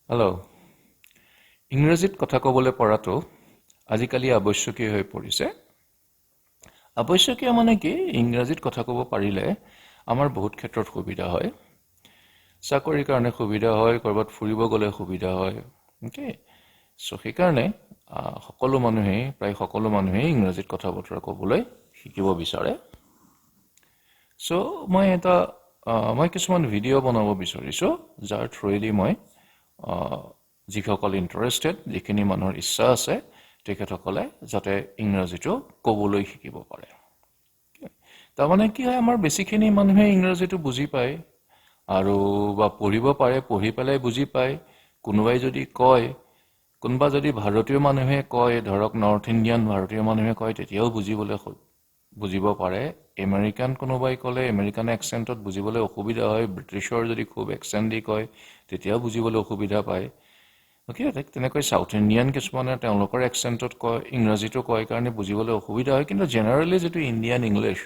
Hello'. ইংৰাজীত কথা ক'বলৈ পৰাটো আজিকালি আৱশ্যকীয় হৈ পৰিছে। আৱশ্যকীয় মানে কি, ইংৰাজীত কথা ক'ব পাৰিলে আমাৰ বহুত ক্ষেত্ৰত সুবিধা হয়। চাকৰিৰ কাৰণে সুবিধা হয়, ক'ৰবাত ফুৰিব গ'লে সুবিধা হয়। অ'কে, চ' সেইকাৰণে প্ৰায় সকলো মানুহেই ইংৰাজীত কথা বতৰা ক'বলৈ শিকিব বিচাৰে। চ' মই কিছুমান ভিডিঅ' বনাব বিচাৰিছোঁ, যাৰ থ্ৰুৱেদি মই যিসকল ইণ্টাৰেষ্টেড, যিখিনি মানুহৰ ইচ্ছা আছে, তেখেতসকলে যাতে ইংৰাজীটো ক'বলৈ শিকিব পাৰে। তাৰমানে কি হয়, আমাৰ বেছিখিনি মানুহে ইংৰাজীটো বুজি পায় আৰু বা পঢ়িব পাৰে, পঢ়ি পেলাই বুজি পায়। কোনোবা যদি ভাৰতীয় মানুহে কয়, ধৰক নৰ্থ ইণ্ডিয়ান ভাৰতীয় মানুহে কয়, তেতিয়াও বুজিব পাৰে। আমেৰিকান কোনোবাই ক'লে আমেৰিকান একচেণ্টত বুজিবলৈ অসুবিধা হয়। ব্ৰিটিছৰ যদি খুব একচেণ্ট দি কয়, তেতিয়াও বুজিবলৈ অসুবিধা পায়। অ'কে, তেনেকৈ চাউথ ইণ্ডিয়ান কিছুমানে তেওঁলোকৰ একচেণ্টত কয়, ইংৰাজীটো কয় কাৰণে বুজিবলৈ অসুবিধা হয়। কিন্তু জেনেৰেলি যিটো ইণ্ডিয়ান ইংলিছ,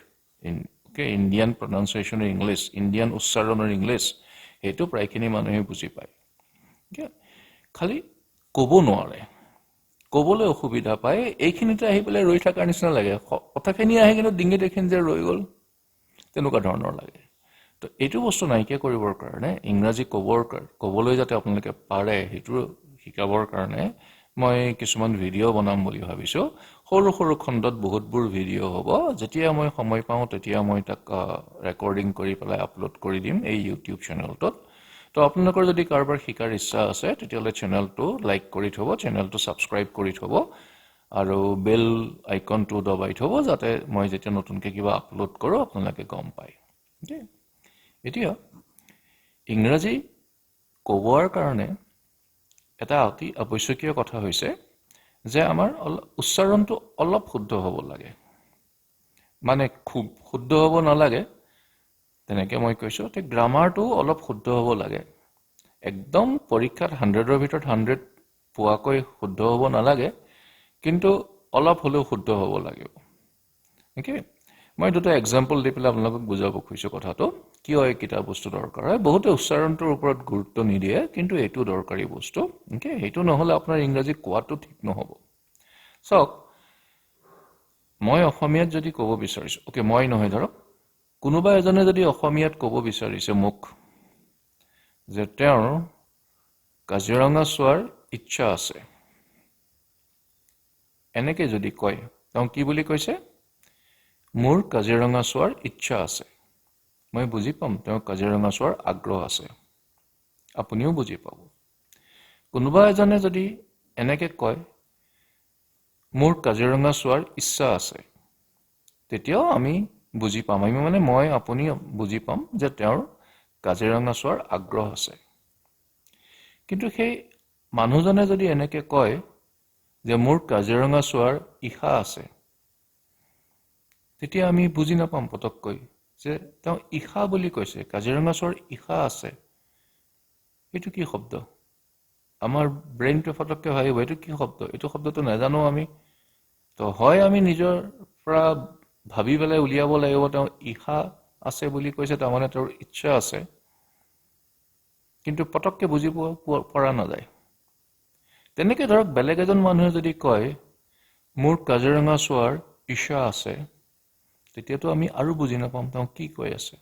ইণ্ডিয়ান প্ৰনাউন্সিয়েশ্যনৰ ইংলিছ, ইণ্ডিয়ান উচ্চাৰণৰ ইংলিছ, সেইটো প্ৰায়খিনি মানুহে বুজি পায়। খালি ক'ব নোৱাৰে, ক'বলৈ অসুবিধা পায়। এইখিনিতে আহি পেলাই ৰৈ থকাৰ নিচিনা লাগে। কথাখিনি আহি কিন্তু ডিঙিত এইখিনি যে ৰৈ গ'ল, তেনেকুৱা ধৰণৰ লাগে। তো এইটো বস্তু নাইকিয়া কৰিবৰ কাৰণে, ইংৰাজী ক'বলৈ যাতে আপোনালোকে পাৰে, সেইটো শিকাবৰ কাৰণে মই কিছুমান ভিডিঅ' বনাম বুলি ভাবিছোঁ। সৰু সৰু খণ্ডত বহুতবোৰ ভিডিঅ' হ'ব। যেতিয়া মই সময় পাওঁ, তেতিয়া মই তাক ৰেকৰ্ডিং কৰি পেলাই আপলোড কৰি দিম এই ইউটিউব চেনেলটোত। তো আপোনালোকৰ যদি কাৰোবাৰ শিকাৰ ইচ্ছা আছে, তেতিয়াহ'লে চেনেলটো লাইক কৰি থ'ব, চেনেলটো ছাবস্ক্ৰাইব কৰি থ'ব আৰু বেল আইকনটো দবাই থ'ব, যাতে মই যেতিয়া নতুনকৈ কিবা আপলোড কৰোঁ আপোনালোকে গম পায়। এতিয়া ইংৰাজী ক'বৰ কাৰণে এটা অতি আৱশ্যকীয় কথা হৈছে যে আমাৰ উচ্চাৰণটো অলপ শুদ্ধ হ'ব লাগে। মানে খুব শুদ্ধ হ'ব নালাগে, তেনেকৈ মই কৈছোঁ। গ্ৰামাৰটো অলপ শুদ্ধ হ'ব লাগে। একদম পৰীক্ষাত 100ৰ ভিতৰত 100 পোৱাকৈ শুদ্ধ হ'ব নালাগে, কিন্তু অলপ হ'লেও শুদ্ধ হ'ব লাগিব। অ'কে, মই দুটা এক্সাম্পল দি পেলাই আপোনালোকক বুজাব খুজিছোঁ কথাটো, কিয় এইকেইটা বস্তু দৰকাৰ হয়। বহুতে উচ্চাৰণটোৰ ওপৰত গুৰুত্ব নিদিয়ে, কিন্তু এইটো দৰকাৰী বস্তু। অ'কে, সেইটো নহ'লে আপোনাৰ ইংৰাজী কোৱাটো ঠিক নহ'ব। চাওক, মই অসমীয়াত যদি ক'ব বিচাৰিছোঁ, মই নহয়, ধৰক কোনোবা এজনে যদি অসমীয়াত ক'ব বিচাৰিছে মোক যে তেওঁৰ কাজিৰঙা চোৱাৰ ইচ্ছা আছে, এনেকৈ যদি কয়, তেওঁ কি বুলি কৈছে? মোৰ কাজিৰঙা চোৱাৰ ইচ্ছা আছে। মই বুজি পাম তেওঁ কাজিৰঙা চোৱাৰ আগ্ৰহ আছে, আপুনিও বুজি পাব। কোনোবা এজনে যদি এনেকৈ কয় মোৰ কাজিৰঙা চোৱাৰ ইচ্ছা আছে, তেতিয়াও আমি বুজি পাম। আপুনি বুজি পাম যে তেওঁৰ কাজিৰঙা চোৱাৰ আগ্ৰহ আছে। কিন্তু সেই মানুহজনে যদি এনেকৈ কয় যে মোৰ কাজিৰঙা চোৱাৰ ইচ্ছা আছে, তেতিয়া আমি বুজি নাপাম পটককৈ যে তেওঁ ইচ্ছা বুলি কৈছে, কাজিৰঙা চোৱাৰ ইচ্ছা আছে। এইটো কি শব্দ? আমাৰ ব্ৰেইনটো ফটককৈ ভাবিব এইটো কি শব্দ, এইটো শব্দটো নাজানো আমি। তো হয় আমি নিজৰ পৰা ভাবি পেলাই উলিয়াব লাগিব তেওঁ ইচ্ছা আছে বুলি কৈছে, তাৰমানে তেওঁৰ ইচ্ছা আছে, কিন্তু পটককৈ বুজি পৰা নাযায়। তেনেকৈ ধৰক বেলেগ এজন মানুহে যদি কয় মোৰ কাজিৰঙা চোৱাৰ ইচ্ছা আছে, তেতিয়াতো আমি আৰু বুজি নাপাম তেওঁ কি কৈ আছে,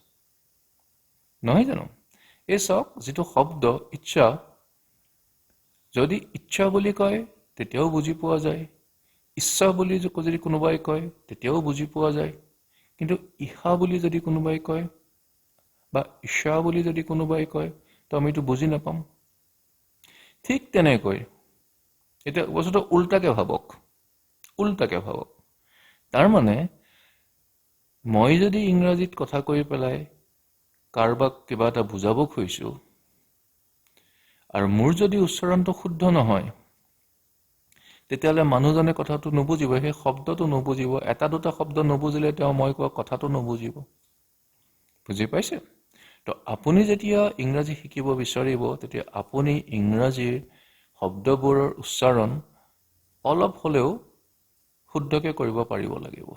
নহয় জানো? এই চাওক, যিটো শব্দ ইচ্ছা, যদি ইচ্ছা বুলি কয় তেতিয়াও বুজি পোৱা যায়, ইচ্ছা বুলি যদি কোনোবাই কয় তেতিয়াও বুজি পোৱা যায়। কিন্তু ইচ্ছা বুলি যদি কোনোবাই কয় বা ইচ্ছা বুলি যদি কোনোবাই কয়, তো আমিতো বুজি নাপাম। ঠিক তেনেকৈ এতিয়া বস্তুটো উল্টাকে ভাবক। তাৰমানে মই যদি ইংৰাজীত কথা কৈ পেলাই কাৰোবাক কিবা এটা বুজাব খুজিছোঁ আৰু মোৰ যদি উচ্চাৰণটো শুদ্ধ নহয়, তেতিয়াহ'লে মানুহজনে কথাটো নুবুজিব, সেই শব্দটো নুবুজিব। এটা দুটা শব্দ নুবুজিলে মই কোৱা কথাটো নুবুজিব। বুজি পাইছে? তো আপুনি যেতিয়া ইংৰাজী শিকিব বিচাৰিব, তেতিয়া আপুনি ইংৰাজীৰ শব্দবোৰৰ উচ্চাৰণ অলপ হ'লেও শুদ্ধকৈ কৰিব পাৰিব লাগিব।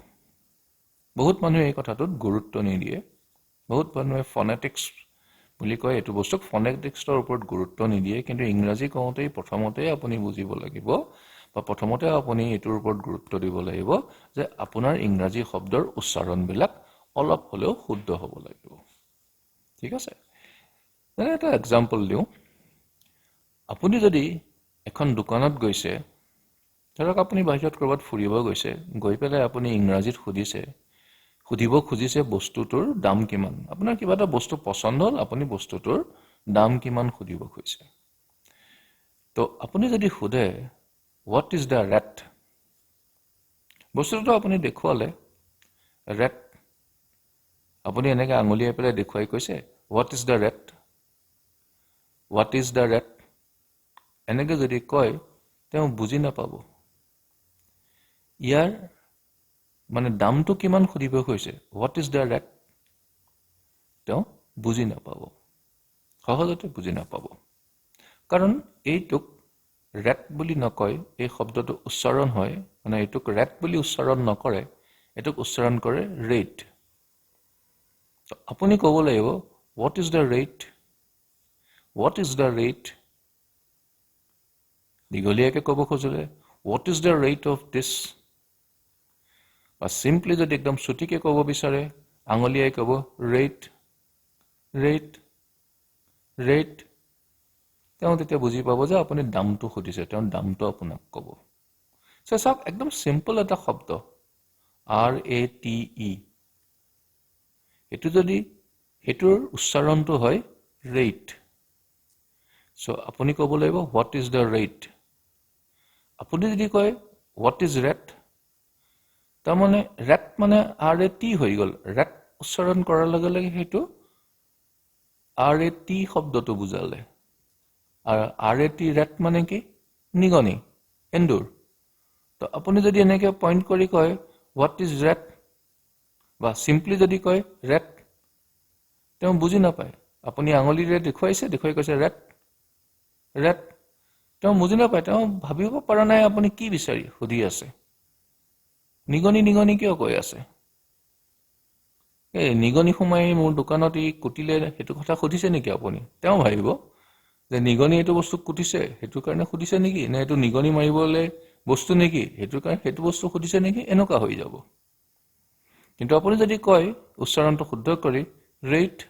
বহুত মানুহে এই কথাটোত গুৰুত্ব নিদিয়ে। বহুত মানুহে ফনেটিক্স বুলি কয় এইটো বস্তুক ফনেটিক্সৰ ওপৰত গুৰুত্ব নিদিয়ে কিন্তু ইংৰাজী কওঁতেই প্ৰথমতে আপুনি বুজিব লাগিব বা প্ৰথমতে আপুনি এইটোৰ ওপৰত গুৰুত্ব দিব লাগিব যে আপোনাৰ ইংৰাজী শব্দৰ উচ্চাৰণবিলাক অলপ হলেও শুদ্ধ হ'ব লাগিব ঠিক আছে এটা এক্সাম্পল দিওঁ আপুনি যদি এখন দোকানত গৈছে ধৰক আপুনি বাহিৰত কৰবাত ফুৰিব গৈছে গৈ পেলাই আপুনি ইংৰাজীত সুধিব খুজিছে বস্তুটোৰ দাম কিমান আপোনাৰ কিবা এটা বস্তু পছন্দ হ'ল আপুনি বস্তুটোৰ দাম কিমান সুধিব খুজিছে তো আপুনি যদি সুধে what is the rate বস্তুটো আপুনি দেখুৱালে rate আপুনি এনেকৈ আঙুলিয়াই পেলাই দেখুৱাই কৈছে what is the rate what is the rate এনেকৈ যদি কয় তেওঁ বুজি নাপাব ইয়াৰ মানে দামটো কিমান খুদিব কৈছে what is the rate তেওঁ বুজি নাপাব সহজতে বুজি নাপাব কাৰণ এইটোক rate বুলি নকয় এই শব্দটো উচ্চাৰণ হয় মানে এইটোক rate বুলি উচ্চাৰণ নকৰে এইটোক উচ্চাৰণ কৰে rate আপুনি ক'ব লাগিব what is the rate what is the rate দীঘলীয়াকৈ ক'ব খুজিলে what is the rate of this বা সিম্পলি যদি একদম ছুটিকে ক'ব বিচাৰে আঙুলিয়াই ক'ব rate rate rate তেওঁ তেতিয়া বুজি পাব যে আপুনি দামটো খুদিছে তেওঁ দামটো আপোনাক ক'ব চাওক একদম সিম্পল এটা শব্দ rate এটো যদি হেতুৰ উচ্চাৰণটো হয় rate সো আপুনি ক'ব লাগিব what is the rate আপুনি যদি কয় what is rate তাৰমানে rate মানে rate হৈ গল rate উচ্চাৰণ কৰাৰ লগে লগে হেতু rate শব্দটো বুজালে আৰু rate মানে কি নিগনি এন্দুৰ তো আপুনি যদি এনেকৈ পইণ্ট কৰি কয় what is rate বা সিম্পলি যদি কয় rate তেওঁ বুজি নাপায় আপুনি আঙুলিৰে দেখুৱাই কৈছে rate rate তেওঁ বুজি নাপায় তেওঁ ভাবিব পৰা নাই আপুনি কি বিচাৰি সুধি আছে নিগনি কিয় কৈ আছে এই নিগনি সোমাই মোৰ দোকানত ই কুটিলে হেতু কথা সুধিছে নেকি আপুনি তেওঁ ভাবিব যে নিগনি এটো বস্তু কুটিছে হেতু কাৰণে সুধিছে নেকি নে এটো নিগনি মাৰিবলে বস্তু নেকি হেতু কাৰণে হেতু বস্তু সুধিছে নেকি এনেকা হৈ যাব কিন্তু আপুনি যদি কয় উচ্চাৰণটো শুদ্ধ কৰি rate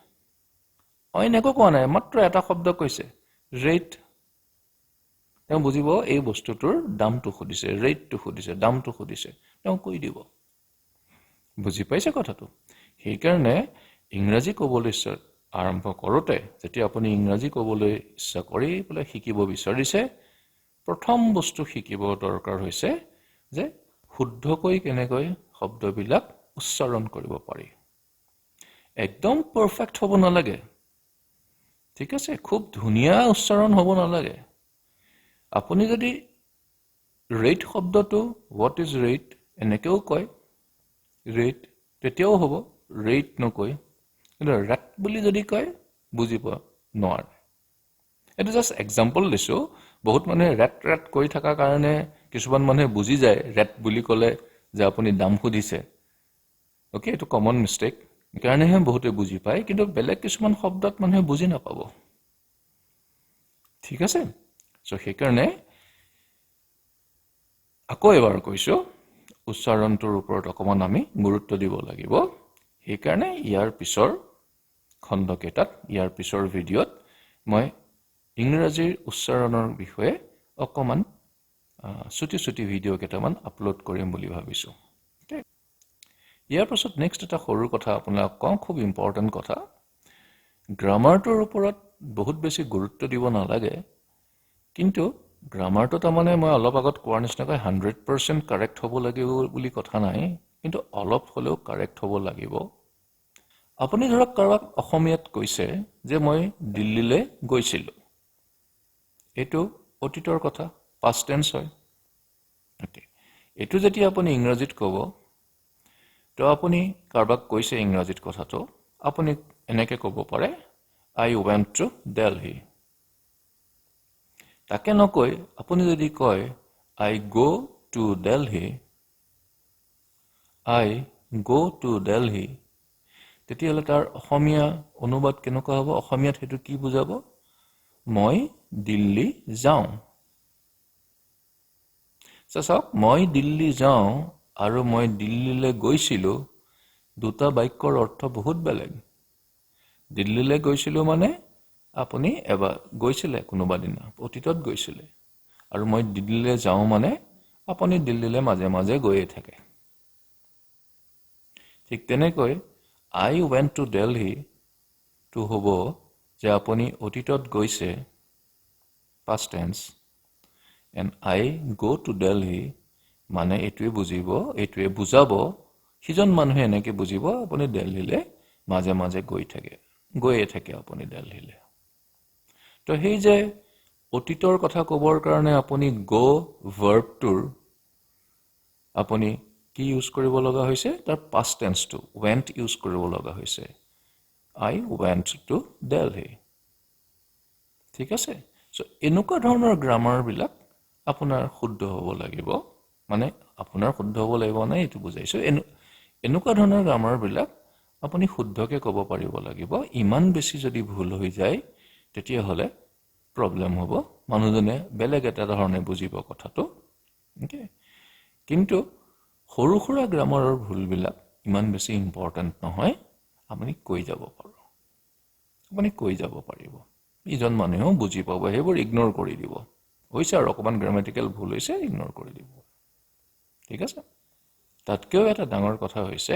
অইনকো কোৱা নাই মাত্ৰ এটা শব্দ কৈছে rate তেওঁ বুজিব এই বস্তুটোৰ দামটো খুদিছে ৰেটটো খুদিছে দামটো খুদিছে তেওঁ কৈ দিব বুজি পাইছে কথাটো সেই কাৰণে ইংৰাজী ক'বলৈ আৰম্ভ কৰোতে যেতিয়া আপুনি ইংৰাজী ক'বলৈ ইচ্ছা কৰি পেলাই শিকিব বিচাৰিছে প্ৰথম বস্তু শিকিব দৰকাৰ হৈছে যে শুদ্ধকৈ কেনেকৈ শব্দবিলাক উচ্চাৰণ কৰিব পাৰি একদম পাৰফেক্ট হ'ব নালাগে ঠিক আছে খুব ধুনীয়া উচ্চাৰণ হ'ব নালাগে আপুনি যদি rate শব্দটো what is rate এনেকেও কয় rate তেতিয়াও হ'ব rate নকয় কিন্তু rate বুলি যদি কয় বুজিব নোৱাৰে এটা জাস্ট এক্সাম্পল দিছো বহুত মানুহে rate কৈ থকা কাৰণে কিছুমান মানুহে বুজি যায় rate বুলি ক'লে যে আপুনি দাম খুদিছে ওকে এটো কমন মিস্টেক কাৰণেহে বহুতে বুজি পায় কিন্তু বেলেগ কিছুমান শব্দত মানুহে বুজি নাপাব ঠিক আছে সো সেইকাৰণে আকৌ এবাৰ কৈছো উচ্চাৰণটোৰ ওপৰত অকমান আমি গুৰুত্ব দিব লাগিব সেইকাৰণে ইয়াৰ পিছৰ খণ্ডকেটাত ইয়াৰ পিছৰ ভিডিঅত মই ইংৰাজীৰ উচ্চাৰণৰ বিষয়ে অকমান ছুটি ভিডিঅ' কেটামান আপলোড কৰিম বুলি ভাবিছো ইয়াৰ পাছত নেক্সট এটা সৰু কথা আপোনাক কওঁ খুব ইম্পৰ্টেন্ট কথা গ্ৰামাৰটোৰ ওপৰত বহুত বেছি গুৰুত্ব দিব নালাগে কিন্তু গ্ৰামাৰটো তাৰমানে মই অলপ আগত কোৱাৰ নিচিনাকৈ 100% কাৰেক্ট হ'ব লাগিব বুলি কথা নাই কিন্তু অলপ হলেও কাৰেক্ট হ'ব লাগিব আপুনি ধৰক কাৰোবাক অসমীয়াত কৈছে যে মই দিল্লীলৈ গৈছিলো এটো অতীতৰ কথা past tense হয় এটো যেতিয়া আপুনি ইংৰাজীত ক'ব তো আপুনি কাৰোবাক কৈছে ইংৰাজীত কথাটো আপুনি এনেকৈ ক'ব পাৰে I went to Delhi তাকে নকৈ আপুনি যদি কয় I go to Delhi I go to Delhi তেতিয়াহ'লে তাৰ অসমীয়া অনুবাদ কেনেকুৱা হ'ব অসমীয়াত হেতু কি বুজাব মই দিল্লী যাওঁ চাওক মই দিল্লী যাওঁ আৰু মই দিল্লীলৈ গৈছিলো দুটা বাক্যৰ অৰ্থ বহুত বেলেগ দিল্লীলৈ গৈছিলো মানে আপুনি এবাৰ গৈছিলে কোনোবা দিনা অতীতত গৈছিলে আৰু মই দিল্লীলৈ যাওঁ মানে আপুনি দিল্লীলৈ মাজে মাজে গৈয়ে থাকে ঠিক তেনেকৈ I went to Delhi to হ'ব যে আপুনি অতীতত গৈছে past tense and I go to Delhi মানে এটোৱে বুজিব এটোৱে বুজাব সিজন মানুহে এনেকৈ বুজিব আপুনি দিল্লীলৈ মাজে মাজে গৈয়ে থাকে আপুনি দিল্লীলৈ তো সেই যে অতীতৰ কথা ক'বৰ কাৰণে আপুনি go verbটোৰ আপুনি কি ইউজ কৰিব লগা হৈছে তাৰ past tenseটো went ইউজ কৰিব লগা হৈছে I went to Delhi ঠিক আছে সো এনেকুৱা ধৰণৰ গ্ৰামাৰ বিলাক আপোনাৰ শুদ্ধ হ'ব লাগিব মানে আপোনাৰ শুদ্ধ হ'ব লাগিব না এটো বুজাইছো এনেকুৱা ধৰণৰ গ্ৰামাৰ বিলাক আপুনি শুদ্ধকে ক'ব পাৰিব লাগিব ইমান বেছি যদি ভুল হৈ যায় তেতিয়া হলে প্ৰবলেম হ'ব মানুহজনে বেলেগ এটা ধৰণে বুজিব কথাটো ওকে কিন্তু সৰু সৰু গ্ৰামাৰৰ ভুলবিলাক ইমান বেছি ইম্পৰ্টেন্ট নহয় আপুনি কৈ যাব পাৰিব ইজন মানুহেও বুজি পাব হেবোৰ ইগনোৰ কৰি দিব হৈছে আৰু অকমান গ্ৰামাটিক্যাল ভুল হৈছে ইগনোৰ কৰি দিব ঠিক আছে তাতকেও এটা ডাঙৰ কথা হৈছে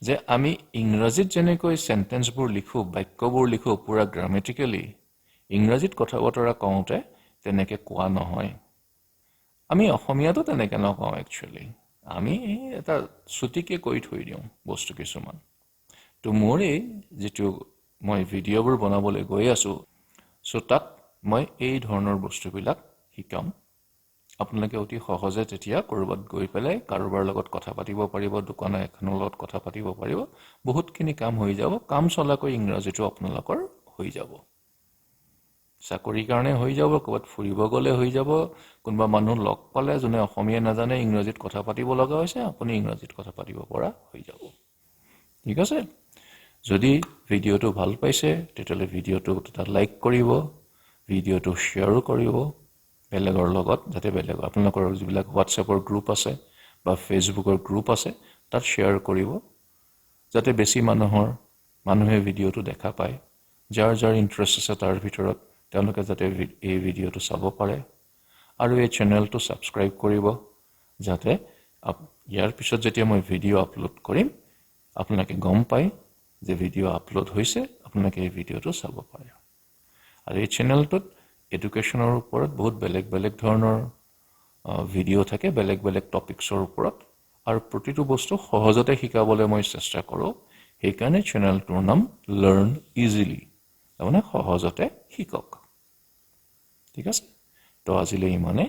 যে আমি ইংৰাজীত যেনেকৈ সেন্টেন্সবোৰ লিখো বাক্যবোৰ লিখো পুৰা গ্ৰামাটিক্যালি ইংৰাজীত কথা বতৰা কওঁতে তেনেকে কোৱা নহয় আমি অসমীয়াতো তেনেকে নকওঁ একচুয়ালি আমি এটা ছুটিকে কৈ থৈ দিওঁ বস্তু কিছুমান তো মোৰ এই যেটো মই ভিডিঅ'বোৰ বনাবলৈ গৈ আছো সো তাত মই এই ধৰণৰ বস্তুবিলাক শিকাম আপোনালোকে অতি সহজে তেতিয়া কৰবাত গৈ পেলাই কাৰোবাৰ লগত কথা পাতিব পাৰিব দোকান এখনৰ লগত কথা পাতিব পাৰিব বহুতখিনি কাম হৈ যাব কাম চলাকৈ ইংৰাজীটো আপোনালোকৰ হৈ যাব চাকৰি কাৰণে হৈ যাব ক'বাত ফুৰিব গলে হৈ যাব কোনবা মানুহ লগ পালে যোনে অসমীয়া নাজানে ইংৰাজীত কথা পাতিব লগা হৈছে আপুনি ইংৰাজীত কথা পাতিব পৰা হৈ যাব ঠিক আছে যদি ভিডিঅ'টো ভাল পাইছে তেতিয়ালে ভিডিঅ'টো এটা লাইক কৰিব ভিডিঅ'টো শেয়াৰ কৰিব বেলেগৰ লগত যাতে বেলেগ আপোনালোকৰ যিবিলাক WhatsAppৰ গ্ৰুপ আছে বা ফেসবুকৰ গ্ৰুপ আছে তাত শেয়াৰ কৰিব যাতে বেছি মানুহে ভিডিঅ'টো দেখা পায় যাৰ ইন্টাৰেষ্ট আছে তাৰ ভিতৰত তেওঁলোকে যাতে এই ভিডিঅ'টো চাব পাৰে আৰু এই চেনেলটো সাবস্ক্ৰাইব কৰিব যাতে ইয়াৰ পিছত যেতিয়া মই ভিডিঅ' আপলোড কৰিম আপোনালোকে গম পায় যে ভিডিঅ' আপলোড হৈছে আপোনালোকে এই ভিডিঅ'টো চাব পাৰে আৰু এই চেনেলটোত এডুকেশ্যনৰ ওপৰত বহুত বেলেগ ধৰণৰ ভিডিঅ' থাকে বেলেগ টপিকছৰ ওপৰত আৰু প্ৰতিটো বস্তু সহজতে শিকাবলৈ মই চেষ্টা কৰোঁ সেইকাৰণে চেনেলটোৰ নাম লাৰ্ণ ইজিলি মানে সহজতে শিকক ঠিক আছে তো আজিলৈ ইমানে